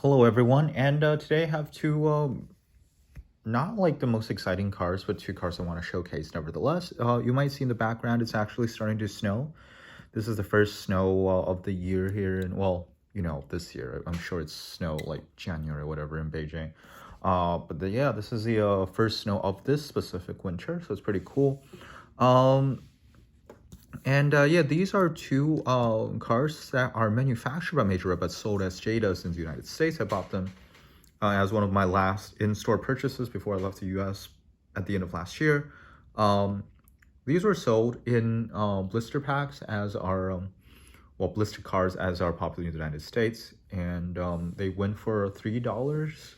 Hello everyone, and today I have two, not like the most exciting cars, but two cars I want to showcase nevertheless. You might see in the background, it's actually starting to snow. This is the first snow of the year here, and well, this year. I'm sure it's snow like January or whatever in Beijing. Yeah, this is the first snow of this specific winter, so it's pretty cool. Um, yeah, these are two cars that are manufactured by Majorette but sold as Jada's in the United States. I bought them as one of my last in-store purchases before I left the US at the end of last year. Um, these were sold in blister packs as our, blister cars as are popular in the United States. And they went for $3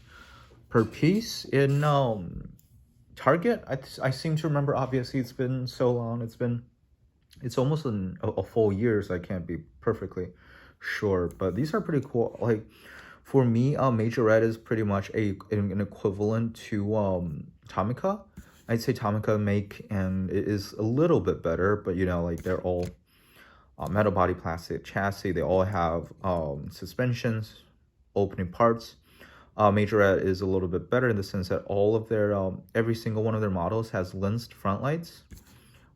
per piece in Target. I seem to remember, obviously, it's been so long. It's almost a full year, so I can't be perfectly sure. But these are pretty cool. Like, for me, Majorette is pretty much an equivalent to Tomica. I'd say Tomica make and it is a little bit better, but like they're all metal body plastic chassis. They all have suspensions, opening parts. Majorette is a little bit better in the sense that all of their every single one of their models has lensed front lights.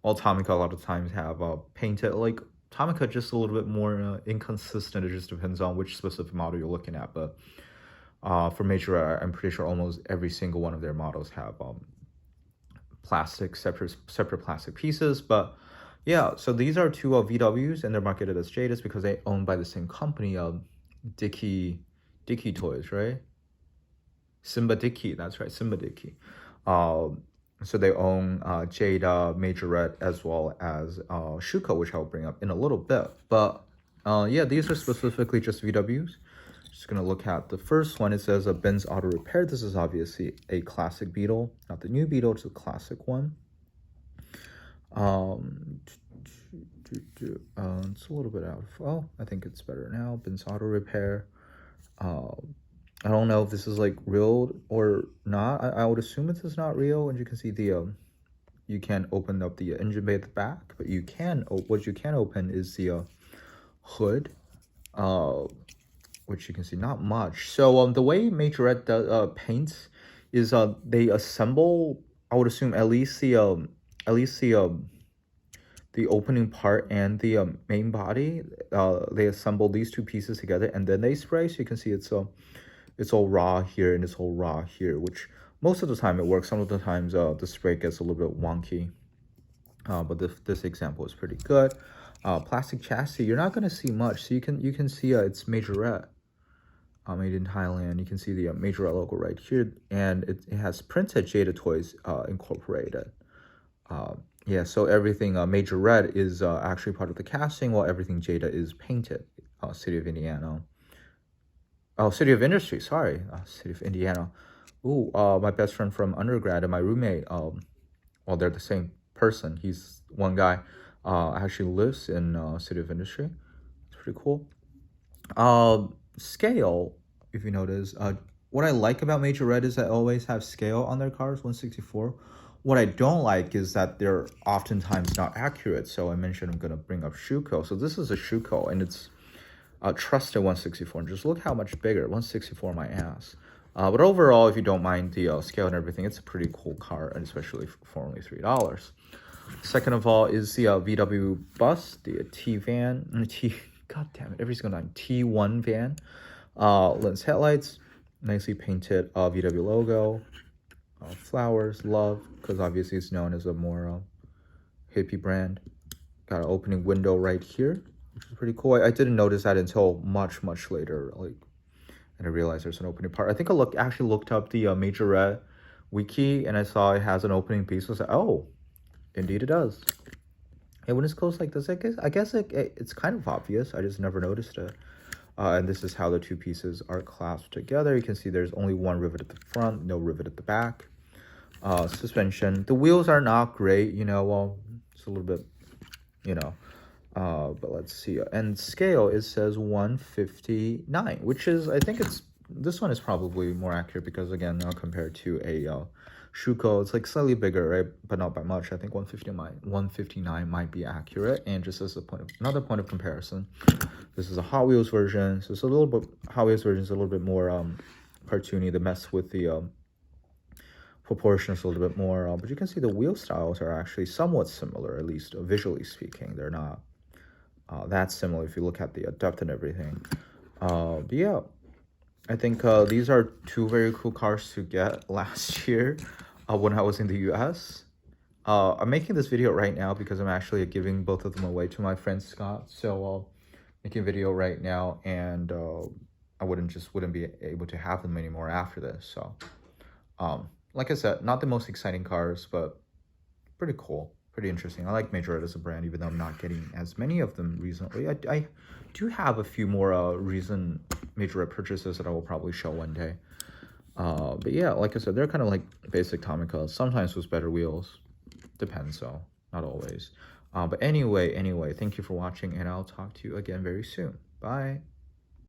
All Tomica a lot of times have painted, like Tomica just a little bit more inconsistent. It just depends on which specific model you're looking at. But for Majorette, I'm pretty sure almost every single one of their models have plastic, separate plastic pieces. But yeah, so these are two VWs, and they're marketed as Jada's because they owned by the same company, Dicky Toys, right? Simba Dicky, that's right, Simba Dicky. So they own Jada, Majorette, as well as Shuko, which I'll bring up in a little bit. But yeah, these are specifically just VWs. Just gonna look at the first one. It says a Benz Auto Repair. This is obviously a classic Beetle, not the new Beetle, it's a classic one. It's a little bit out of, oh, I think it's better now. Benz Auto Repair. I don't know if this is like real or not. I would assume this is not real. And you can see the you can't open up the engine bay at the back, but you can. What you can open is the hood, which you can see not much. So the way Majorette does, paints is they assemble. I would assume at least the opening part and the main body. They assemble these two pieces together and then they spray. So you can see it's all raw here and it's all raw here, which most of the time it works. Some of the times the spray gets a little bit wonky. But this example is pretty good. Plastic chassis, you're not going to see much. So you can see it's Majorette, made in Thailand. You can see the Majorette logo right here, and it has printed Jada Toys incorporated. Yeah, so everything Majorette is actually part of the casting, while everything Jada is painted. City of Indiana. Oh, City of Industry, sorry. City of Indiana. Ooh, my best friend from undergrad and my roommate, well, they're the same person. He's one guy, actually lives in City of Industry. It's pretty cool. Scale, if you notice, what I like about Majorette is that they always have scale on their cars, 164. What I don't like is that they're oftentimes not accurate. So I mentioned I'm going to bring up Shuko. So this is a Shuko, and it's trusted 164. And just look how much bigger, 164 my ass. But overall, if you don't mind the scale and everything, it's a pretty cool car, and especially for only $3. Second of all is the VW bus, the T-van, god damn it, everything's going on, T1 van. Lens headlights, nicely painted VW logo, flowers, love, because obviously it's known as a more hippie brand. Got an opening window right here, which is pretty cool. I didn't notice that until much later, like, and I realized there's an opening part. I think I actually looked up the Majorette wiki, and I saw it has an opening piece. I was like, oh, indeed it does. And when it's closed like this, I guess it's kind of obvious. I just never noticed it. And this is how the two pieces are clasped together. You can see there's only one rivet at the front, no rivet at the back. Suspension. The wheels are not great, well, it's a little bit, but let's see. And scale, it says 159, which is, I think it's this one is probably more accurate because again, compared to a Shuko, it's like slightly bigger, right? But not by much. I think 159 might be accurate. And just as another point of comparison, this is a Hot Wheels version. So it's a little bit, Hot Wheels version is a little bit more cartoony. The mess with the proportions a little bit more, but you can see the wheel styles are actually somewhat similar, at least visually speaking. They're not that similar if you look at the depth and everything. But yeah, I think these are two very cool cars to get last year when I was in the US. I'm making this video right now because I'm actually giving both of them away to my friend Scott. So making a video right now, and I wouldn't be able to have them anymore after this. So like I said, not the most exciting cars, but pretty cool, pretty interesting. I like Majorette as a brand, even though I'm not getting as many of them recently. I do have a few more recent Majorette purchases that I will probably show one day. But yeah, like I said, they're kind of like basic Tomica, sometimes with better wheels. Depends, so not always. But anyway, thank you for watching, and I'll talk to you again very soon. Bye.